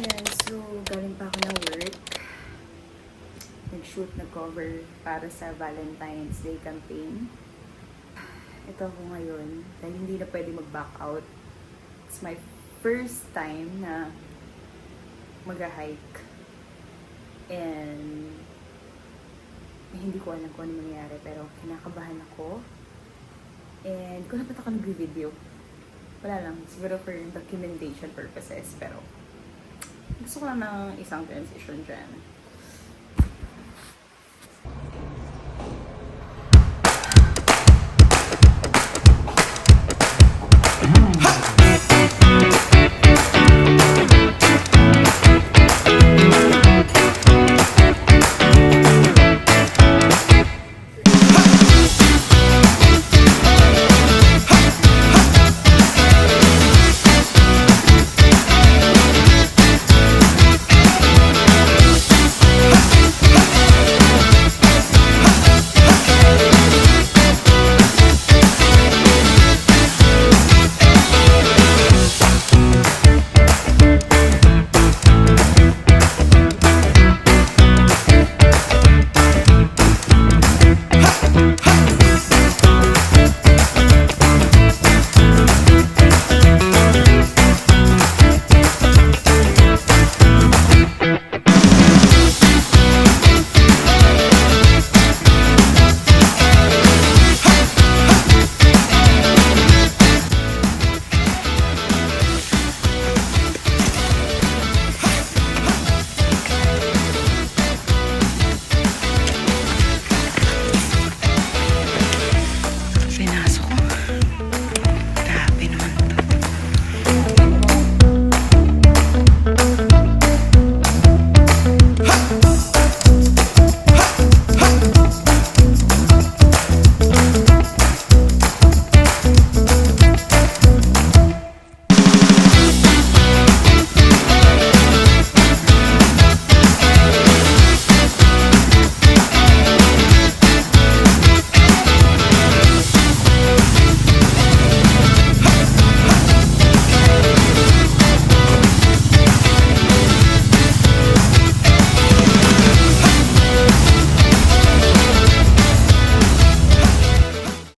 Ayan, so galing pa ako ng work. Nag-shoot, nag-cover para sa Valentine's Day campaign. Ito ako ngayon, dahil hindi na pwede mag-back out. It's my first time na mag-hike. And hindi ko alam kung ano mangyayari, pero kinakabahan ako. And kung dapat ako nag-video, wala lang, siguro for documentation purposes, pero gusto ko lang ng isang transition dyan.